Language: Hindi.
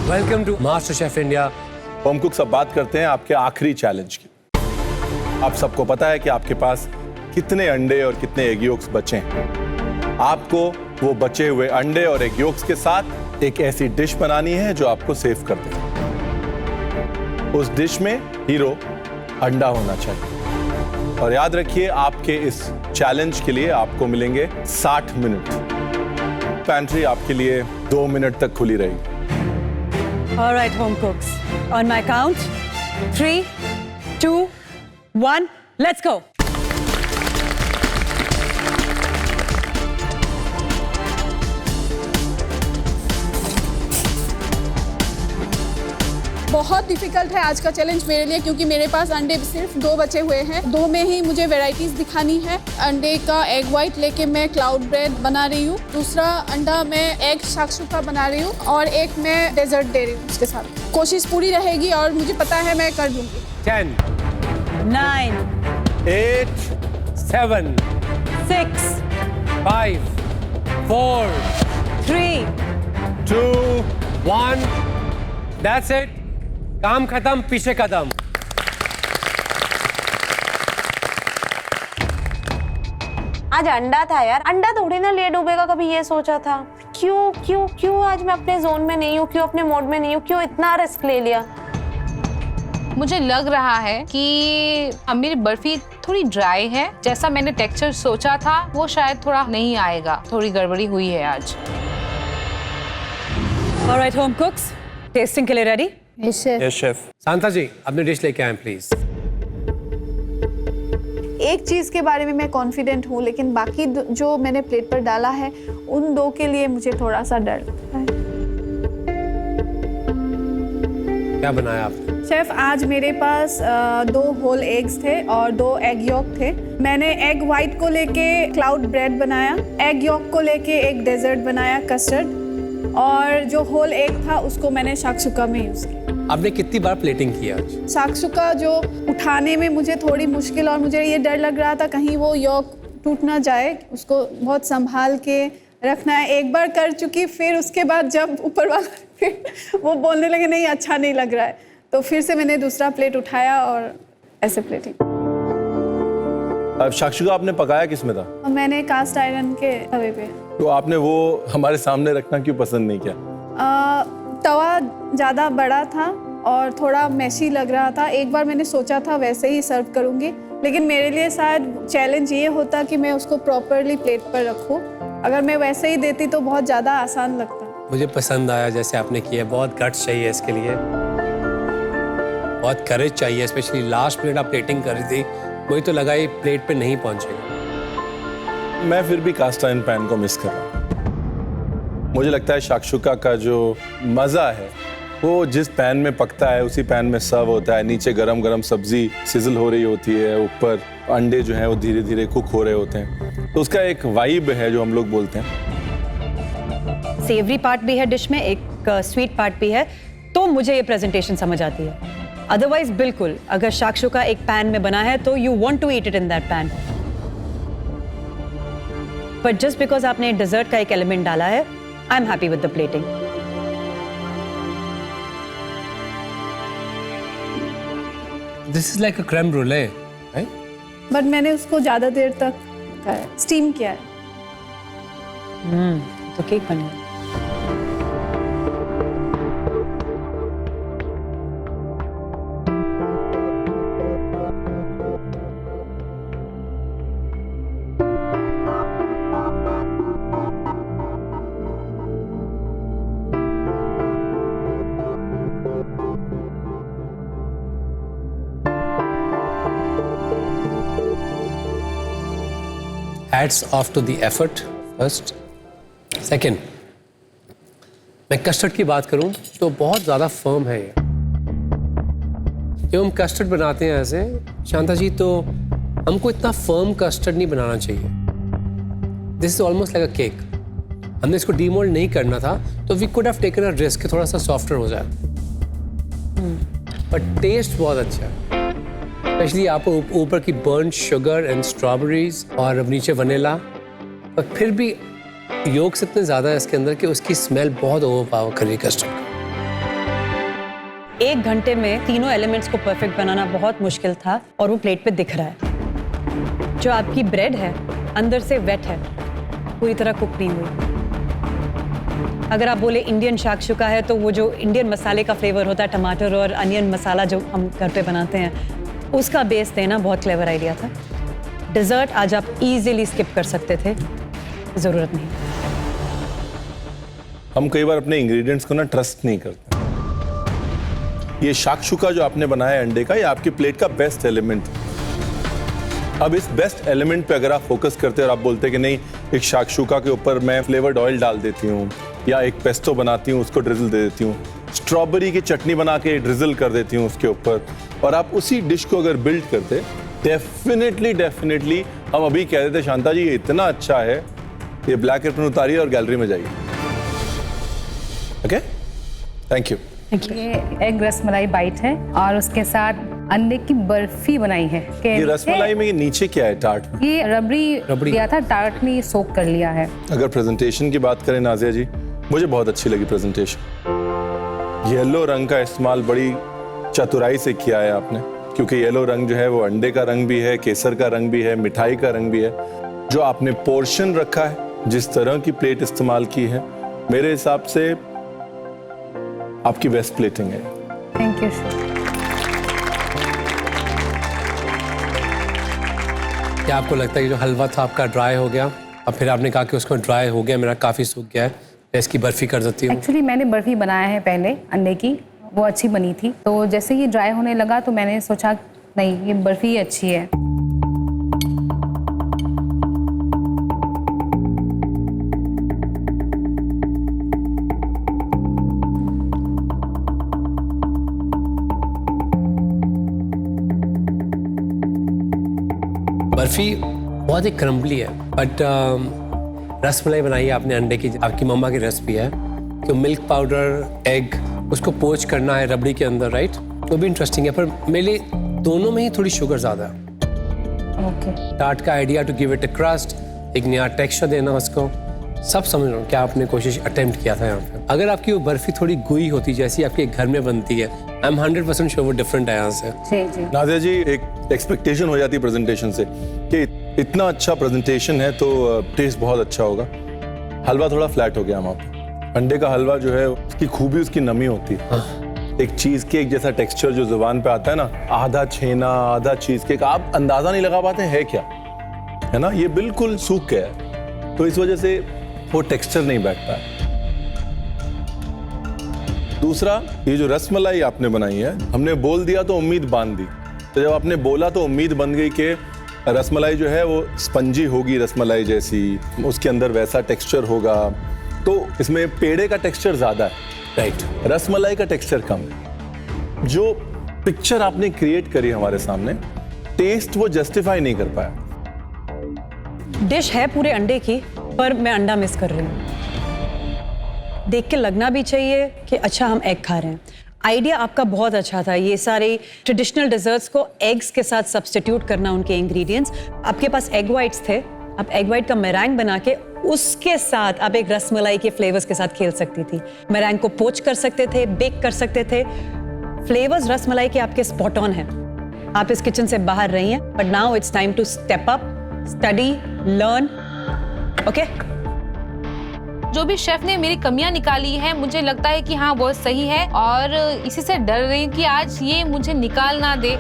Welcome to master chef India. Home cooks, अब बात करते हैं आपके आखिरी चैलेंज की। आप सबको पता है कि आपके पास कितने अंडे और कितने एग योक्स बचे हैं। आपको वो बचे हुए अंडे और एग योक्स के साथ एक ऐसी डिश बनानी है जो आपको सेव कर दे। उस डिश में हीरो अंडा होना चाहिए। और याद रखिए, आपके इस चैलेंज के लिए आपको मिलेंगे 60 मिनट। पैंट्री आपके लिए 2 मिनट तक खुली रहेगी। All right, home cooks. On my count, 3, 2, 1, let's go. बहुत डिफिकल्ट है आज का चैलेंज मेरे लिए, क्योंकि मेरे पास अंडे सिर्फ 2 बचे हुए हैं। 2 में ही मुझे वैरायटीज दिखानी है। अंडे का एग वाइट लेके मैं क्लाउड ब्रेड बना रही हूँ, दूसरा अंडा मैं एग शाक्षुका बना रही हूँ और एक मैं डेजर्ट दे रही हूँ उसके साथ। कोशिश पूरी रहेगी और मुझे पता है मैं कर दूंगी। 10, 9, 8, 7, 6, 5, 4, 3, 2, 1। That's it. काम खत्म, पीछे कदम। आज अंडा था यार, अंडा थोड़ी ना लेट डूबेगा, कभी ये सोचा था। क्यों क्यों क्यों आज मैं अपने जोन में नहीं हूँ, क्यों अपने मोड में नहीं हूँ, क्यों इतना रिस्क ले लिया। मुझे लग रहा है कि मेरी बर्फी थोड़ी ड्राई है। जैसा मैंने टेक्सचर सोचा था वो शायद थोड़ा नहीं आएगा, थोड़ी गड़बड़ी हुई है आज। all right, home cooks, tasting के लिए ready? Yes chef. Shanta ji, अपनी डिश लेके आए प्लीज। एक चीज़ के बारे में मैं कॉन्फिडेंट हूँ, लेकिन बाकी जो मैंने प्लेट पर डाला है उन 2 के लिए मुझे थोड़ा सा डर लगता है। क्या बनाया आपने? शेफ, आज मेरे पास 2 होल एग्स थे और 2 एग यॉक थे। मैंने एग वाइट को लेके क्लाउड ब्रेड बनाया, एग यॉक को लेके एक डेजर्ट बनाया कस्टर्ड, और जो होल एग था उसको मैंने शाक्षुका में यूज़ किया। आपने कितनी बार प्लेटिंग की आज? शाक्षुका जो उठाने में मुझे थोड़ी मुश्किल और मुझे ये डर लग रहा था कहीं वो यॉक टूट ना जाए, उसको बहुत संभाल के रखना है। एक बार कर चुकी, फिर उसके बाद जब ऊपर वाला फिर वो बोलने लगे नहीं अच्छा नहीं लग रहा है, तो फिर से मैंने दूसरा प्लेट उठाया और ऐसे प्लेटिंग। अब शाक्षुका आपने पकाया किसमें था? और मैंने कास्ट आयरन के तवे पे। तो आपने वो हमारे सामने रखना क्यों पसंद नहीं किया? तवा ज़्यादा बड़ा था और थोड़ा मैशी लग रहा था। एक बार मैंने सोचा था वैसे ही सर्व करूँगी, लेकिन मेरे लिए शायद चैलेंज ये होता कि मैं उसको प्रॉपरली प्लेट पर रखूँ। अगर मैं वैसे ही देती तो बहुत ज़्यादा आसान लगता। मुझे पसंद आया जैसे आपने किया। बहुत गट्स चाहिए इसके लिए, बहुत करेज चाहिए, स्पेशली लास्ट मिनट आप प्लेटिंग कर रही थी। मुझे तो लगा ये प्लेट पे नहीं पहुंचेगा। मैं फिर भी कास्ट आयरन पैन को मिस कर रहा हूँ। मुझे लगता है शाक्षुका का जो मज़ा है वो जिस पैन में पकता है उसी पैन में सर्व होता है। नीचे गरम गरम सब्जी सिजल हो रही होती है, ऊपर अंडे जो हैं वो धीरे धीरे कुक हो रहे होते हैं, तो उसका एक वाइब है जो हम लोग बोलते हैं। सेवरी पार्ट भी है डिश में, एक स्वीट पार्ट भी है, तो मुझे ये प्रेजेंटेशन समझ आती है। अदरवाइज बिल्कुल, अगर शाक्षुका एक पैन में बना है तो you want to eat it in that pan, but just because आपने डेजर्ट का एक एलिमेंट डाला है, I am happy with the plating. This is like a creme brulee, right? But मैंने उसको ज़्यादा देर तक स्टीम किया है। तो केक बन गया। Hats off to the effort first. Second, मैं कस्टर्ड की बात करूं तो बहुत ज़्यादा फर्म है ये। जब हम कस्टर्ड बनाते हैं ऐसे, शांता जी, तो हमको इतना फर्म कस्टर्ड नहीं बनाना चाहिए। This is almost like a cake. हमने इसको डीमोल्ड नहीं करना था, तो we could have taken a risk, थोड़ा सा सॉफ्टर हो जाए। बट टेस्ट बहुत अच्छा है, स्पेशली आपको ऊपर की बर्न शुगर एंड स्ट्रॉबेरीज और नीचे वनीला, पर फिर भी योक्स इतने ज़्यादा है इसके अंदर कि उसकी स्मेल बहुत ओवरपावर कर रही है कस्टर्ड। 1 घंटे में तीनों एलिमेंट्स को परफेक्ट बनाना बहुत मुश्किल था और वो प्लेट पे दिख रहा है। जो आपकी ब्रेड है अंदर से वेट है, पूरी तरह कुक नहीं हुई। अगर आप बोले इंडियन शाकशुका है तो वो जो इंडियन मसाले का फ्लेवर होता है, टमाटर और अनियन मसाला जो हम घर पे बनाते हैं, उसका बेस देना बहुत क्लेवर आइडिया था। डिज़र्ट आज आप इजीली स्किप कर सकते थे, ज़रूरत नहीं। हम कई बार अपने इंग्रेडिएंट्स को ना ट्रस्ट नहीं करते। ये शाकशुका जो आपने बनाया अंडे का, ये आपकी प्लेट का बेस्ट एलिमेंट है। अब इस बेस्ट एलिमेंट पे अगर आप फोकस करते हैं और आप बोलते हैं कि नहीं, एक शाकशुका के ऊपर मैं फ्लेवर्ड ऑयल डाल देती हूँ या एक पेस्टो बनाती हूँ उसको ड्रिजल दे देती हूँ, स्ट्रॉबेरी की चटनी बना के ड्रिजल कर देती हूँ उसके ऊपर, और आप उसी डिश को अगर बिल्ड करते, डेफिनेटली हम अभी कह देते शांता जी ये इतना अच्छा है, ये ब्लैक एप्पल उतारिए और गैलरी में जाइए। Okay, thank you. ये एग रसमलाई बाइट है और उसके साथ अंडे की बर्फी बनाई है। ये रसमलाई में ये नीचे क्या है टार्ट में? ये रबड़ी दिया था, टार्ट ने सोक कर लिया है। अगर प्रेजेंटेशन की बात करें नाजिया जी, मुझे बहुत अच्छी लगी प्रेजेंटेशन। येलो रंग का इस्तेमाल बड़ी चतुराई से किया है आपने, क्योंकि येलो रंग जो है वो अंडे का रंग भी है, केसर का रंग भी है, मिठाई का रंग भी है। जो आपने पोर्शन रखा है, जिस तरह की प्लेट इस्तेमाल की है, मेरे हिसाब से आपकी बेस्ट प्लेटिंग है। Thank you. क्या आपको लगता है कि जो हलवा था आपका ड्राई हो गया, अब फिर आपने कहा कि उसको ड्राई हो गया, मेरा काफ़ी सूख गया है, मैं इसकी बर्फ़ी कर देती हूँ? एक्चुअली मैंने बर्फी बनाया है पहले अंडे की, वो अच्छी बनी थी, तो जैसे ये ड्राई होने लगा तो मैंने सोचा नहीं, ये बर्फी ही अच्छी है। बर्फ़ी बहुत ही क्रम्बली है, बट रसमलाई बनाई है आपने अंडे की, आपकी मम्मा की रेसिपी है, तो मिल्क पाउडर, एग, उसको पोच करना है रबड़ी के अंदर, राइट? तो भी इंटरेस्टिंग है, पर मेरे लिए दोनों में ही थोड़ी शुगर ज़्यादा है। ओके। टार्ट का idea to give it a crust, एक नया टेक्सचर देना उसको, सब समझ रहा हूँ क्या आपने कोशिश अटेम्प्ट किया था यहाँ पे। अगर आपकी वो बर्फ़ी थोड़ी गुई होती जैसी आपके घर में बनती है, आई एम 100% श्योर वो डिफरेंट है यहाँ से। जी। नादिया जी, एक एक्सपेक्टेशन हो जाती है प्रेजेंटेशन से कि इतना अच्छा प्रेजेंटेशन है तो टेस्ट बहुत अच्छा होगा। हलवा थोड़ा फ्लैट हो गया वहाँ पे। अंडे का हलवा जो है उसकी खूबी उसकी नमी होती है। एक चीज केक जैसा टेक्सचर जो जुबान पे आता है ना, आधा छेना आधा चीज केक, आप अंदाजा नहीं लगा पाते है क्या, है ना? ये बिल्कुल सूख गया है, तो इस वजह से वो टेक्सचर नहीं बैठता है। दूसरा, ये जो रसमलाई आपने बनाई है, हमने बोल दिया तो उम्मीद बांध दी, तो जब आपने बोला तो उम्मीद बन गई कि रसमलाई जो है वो स्पंजी होगी, रसमलाई जैसी, उसके अंदर वैसा टेक्सचर होगा। तो इसमें पेड़े का टेक्सचर ज्यादा है, राइट, रसमलाई का टेक्सचर कम है। जो पिक्चर आपने क्रिएट करी हमारे सामने, टेस्ट वो जस्टिफाई नहीं कर पाया। डिश है पूरे अंडे की, पर मैं अंडा मिस कर रही हूँ। देख के लगना भी चाहिए कि अच्छा हम एग खा रहे हैं। आइडिया आपका बहुत अच्छा था, ये सारे ट्रेडिशनल डिजर्ट्स को एग्स के साथ सब्स्टिट्यूट करना, उनके इंग्रेडिएंट्स। आपके पास एग वाइट्स थे, आप एग वाइट का मेरैंग बना के उसके साथ आप एक रसमलाई के फ्लेवर्स के साथ खेल सकती थी। मेरैंग को पोच कर सकते थे, बेक कर सकते थे। फ्लेवर्स रसमलाई के आपके स्पॉट ऑन हैं। आप इस किचन से बाहर रही हैं, but now it's time to step up, study, learn. Okay? जो भी शेफ ने मेरी कमियां निकाली हैं, मुझे लगता है कि हाँ बहुत सही है, और इसी से डर रही हूँ कि आज ये मुझे निकाल ना दे।